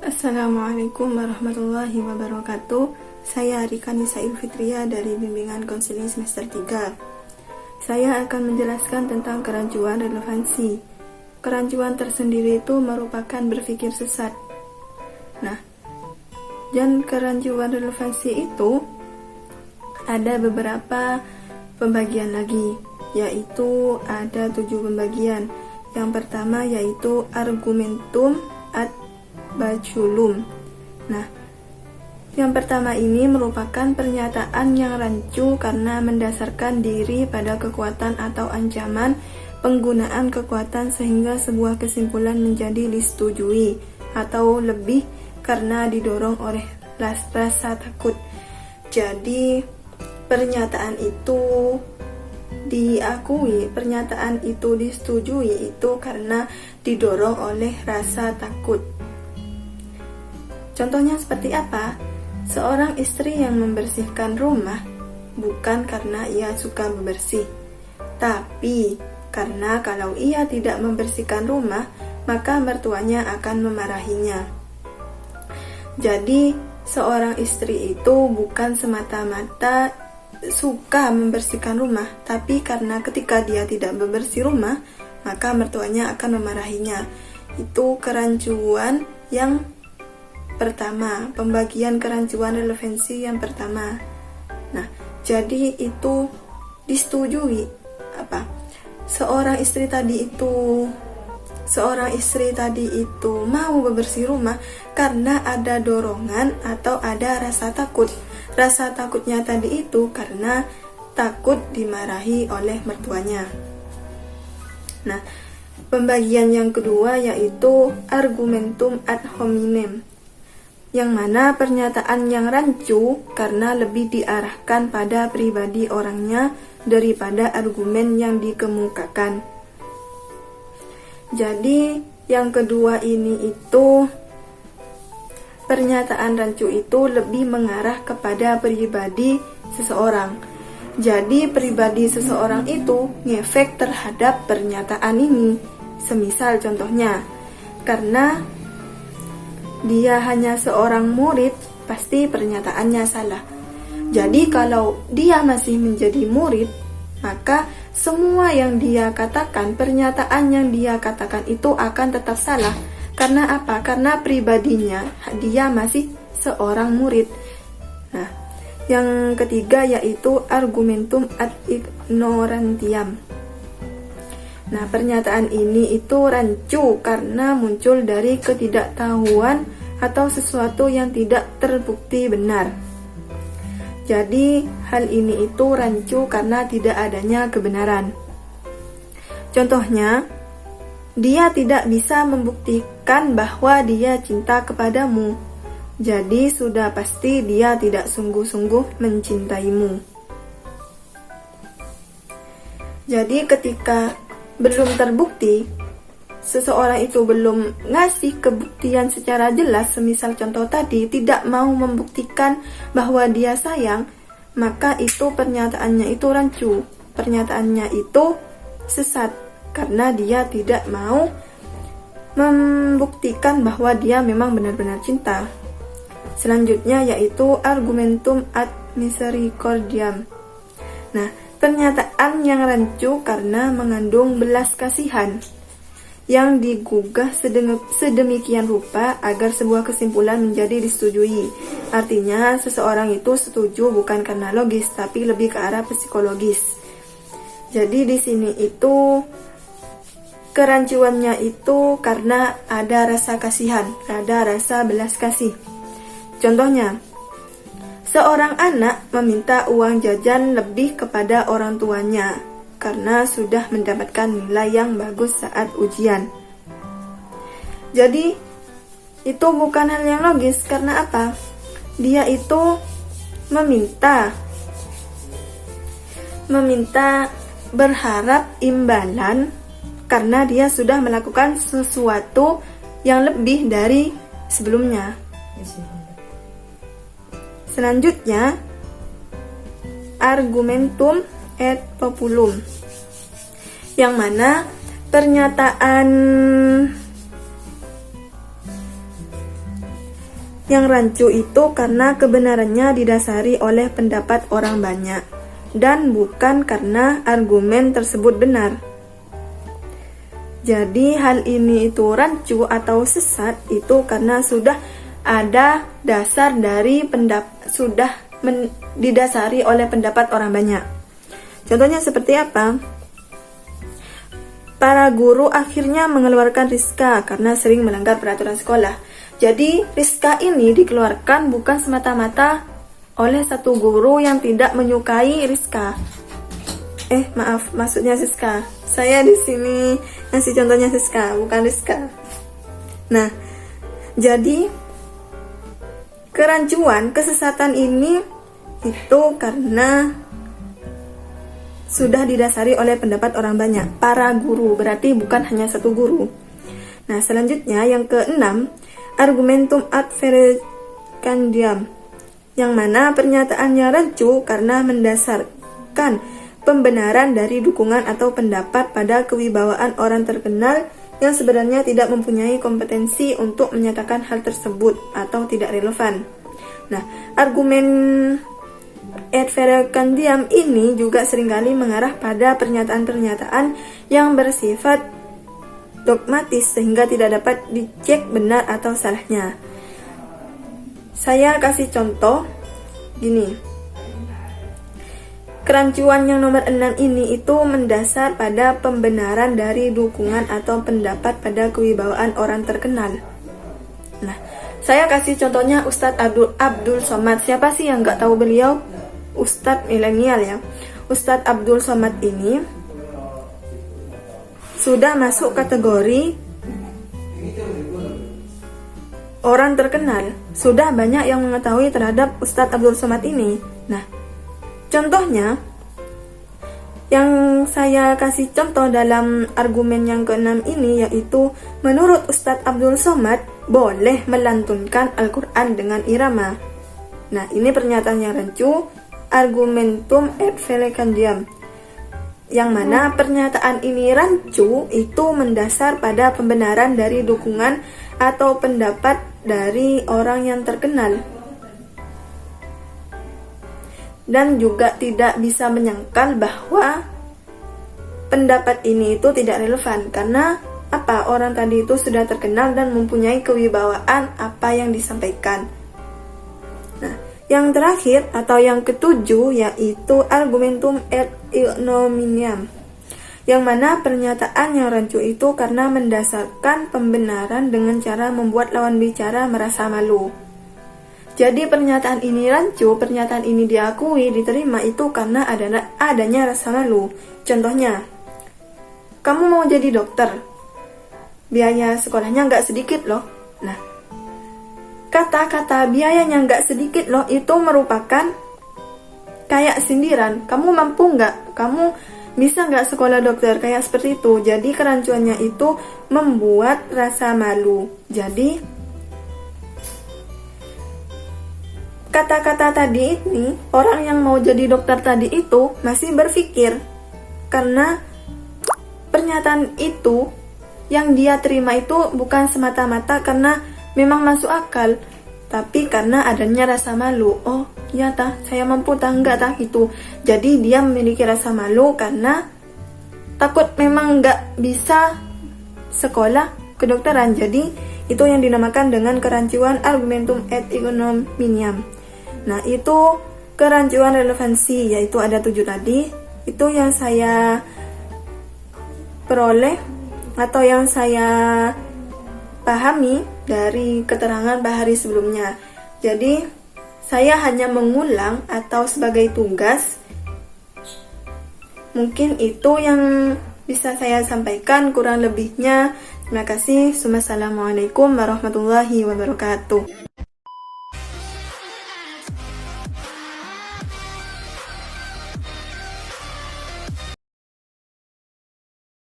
Assalamualaikum warahmatullahi wabarakatuh. Saya Rika Nisa Ilfitria dari Bimbingan Konseling Semester 3. Saya akan menjelaskan tentang kerancuan relevansi. Kerancuan tersendiri itu merupakan berpikir sesat. Nah, dan kerancuan relevansi itu ada beberapa pembagian lagi, yaitu ada 7 pembagian. Yang pertama yaitu argumentum ad baculum. Nah, yang pertama ini merupakan pernyataan yang rancu karena mendasarkan diri pada kekuatan atau ancaman penggunaan kekuatan sehingga sebuah kesimpulan menjadi disetujui, atau lebih karena didorong oleh rasa takut. Jadi, pernyataan itu diakui, pernyataan itu disetujui itu karena didorong oleh rasa takut. Contohnya seperti apa? Seorang istri yang membersihkan rumah bukan karena ia suka membersih, tapi karena kalau ia tidak membersihkan rumah, maka mertuanya akan memarahinya. Jadi, seorang istri itu bukan semata-mata suka membersihkan rumah, tapi karena ketika dia tidak membersih rumah, maka mertuanya akan memarahinya. Itu kerancuan yang pertama, pembagian kerancuan relevansi yang pertama. Nah, jadi itu disetujui apa? Seorang istri tadi itu mau membersih rumah karena ada dorongan atau ada rasa takut. Rasa takutnya tadi itu karena takut dimarahi oleh mertuanya. Nah, pembagian yang kedua yaitu argumentum ad hominem, yang mana pernyataan yang rancu karena lebih diarahkan pada pribadi orangnya daripada argumen yang dikemukakan. Jadi, yang kedua ini itu pernyataan rancu itu lebih mengarah kepada pribadi seseorang. Jadi, pribadi seseorang itu ngefek terhadap pernyataan ini. Semisal contohnya, karena dia hanya seorang murid, pasti pernyataannya salah. Jadi kalau dia masih menjadi murid, maka semua yang dia katakan, pernyataan yang dia katakan itu akan tetap salah. Karena apa? Karena pribadinya dia masih seorang murid. Nah, yang ketiga yaitu argumentum ad ignorantiam. Nah, pernyataan ini itu rancu karena muncul dari ketidaktahuan atau sesuatu yang tidak terbukti benar. Jadi, hal ini itu rancu karena tidak adanya kebenaran. Contohnya, dia tidak bisa membuktikan bahwa dia cinta kepadamu. Jadi, sudah pasti dia tidak sungguh-sungguh mencintaimu. Jadi, ketika belum terbukti, seseorang itu belum ngasih kebuktian secara jelas, semisal contoh tadi tidak mau membuktikan bahwa dia sayang, maka itu pernyataannya itu rancu, pernyataannya itu sesat karena dia tidak mau membuktikan bahwa dia memang benar-benar cinta. Selanjutnya yaitu argumentum ad misericordiam. Nah, pernyataan yang rancu karena mengandung belas kasihan yang digugah sedemikian rupa agar sebuah kesimpulan menjadi disetujui. Artinya, seseorang itu setuju bukan karena logis, tapi lebih ke arah psikologis. Jadi di sini itu kerancuannya itu karena ada rasa kasihan, ada rasa belas kasih. Contohnya, seorang anak meminta uang jajan lebih kepada orang tuanya karena sudah mendapatkan nilai yang bagus saat ujian. Jadi, itu bukan hal yang logis. Karena apa? Dia itu meminta berharap imbalan karena dia sudah melakukan sesuatu yang lebih dari sebelumnya. Selanjutnya, argumentum et populum, yang mana pernyataan yang rancu itu karena kebenarannya didasari oleh pendapat orang banyak dan bukan karena argumen tersebut benar. Jadi hal ini itu rancu atau sesat itu karena sudah ada dasar dari didasari oleh pendapat orang banyak. Contohnya seperti apa? Para guru akhirnya mengeluarkan Rizka karena sering melanggar peraturan sekolah. Jadi Rizka ini dikeluarkan bukan semata-mata oleh satu guru yang tidak menyukai Rizka. Maksudnya Siska. Saya di sini ngasih contohnya Siska, bukan Rizka. Nah, jadi kerancuan, kesesatan ini itu karena sudah didasari oleh pendapat orang banyak, para guru, berarti bukan hanya satu guru. Nah, selanjutnya yang keenam, argumentum ad verecantiam, yang mana pernyataannya rancu karena mendasarkan pembenaran dari dukungan atau pendapat pada kewibawaan orang terkenal yang sebenarnya tidak mempunyai kompetensi untuk menyatakan hal tersebut atau tidak relevan. Nah, argumen ad verecantiam ini juga seringkali mengarah pada pernyataan-pernyataan yang bersifat dogmatis sehingga tidak dapat dicek benar atau salahnya. Saya kasih contoh gini. Kerancuan yang nomor 6 ini itu mendasar pada pembenaran dari dukungan atau pendapat pada kewibawaan orang terkenal. Nah, saya kasih contohnya Ustadz Abdul Somad. Siapa sih yang nggak tahu beliau? Ustadz milenial ya. Ustadz Abdul Somad ini sudah masuk kategori orang terkenal. Sudah banyak yang mengetahui terhadap Ustadz Abdul Somad ini. Nah, contohnya, yang saya kasih contoh dalam argumen yang keenam ini yaitu menurut Ustadz Abdul Somad boleh melantunkan Al-Quran dengan irama. Nah, ini pernyataan yang rancu, argumentum et verecantiam, yang mana pernyataan ini rancu itu mendasar pada pembenaran dari dukungan atau pendapat dari orang yang terkenal. Dan juga tidak bisa menyangkal bahwa pendapat ini itu tidak relevan karena orang tadi itu sudah terkenal dan mempunyai kewibawaan apa yang disampaikan. Nah, yang terakhir atau yang ketujuh yaitu argumentum et ignominiam, yang mana pernyataan yang rancu itu karena mendasarkan pembenaran dengan cara membuat lawan bicara merasa malu. Jadi pernyataan ini rancu, pernyataan ini diakui, diterima itu karena adanya rasa malu. Contohnya, kamu mau jadi dokter, biaya sekolahnya nggak sedikit loh. Nah, kata-kata biayanya nggak sedikit loh itu merupakan kayak sindiran. Kamu mampu nggak? Kamu bisa nggak sekolah dokter? Kayak seperti itu. Jadi kerancuannya itu membuat rasa malu. Jadi kata-kata tadi ini, orang yang mau jadi dokter tadi itu masih berpikir karena pernyataan itu yang dia terima itu bukan semata-mata karena memang masuk akal, tapi karena adanya rasa malu. Oh, ya saya mampu enggak itu. Jadi dia memiliki rasa malu karena takut memang nggak bisa sekolah kedokteran. Jadi itu yang dinamakan dengan kerancuan argumentum et ignominiam. Nah, itu kerancuan relevansi, yaitu ada 7 tadi. Itu yang saya peroleh atau yang saya pahami dari keterangan Bahari sebelumnya. Jadi, saya hanya mengulang atau sebagai tugas. Mungkin itu yang bisa saya sampaikan, kurang lebihnya. Terima kasih. Wassalamualaikum warahmatullahi wabarakatuh.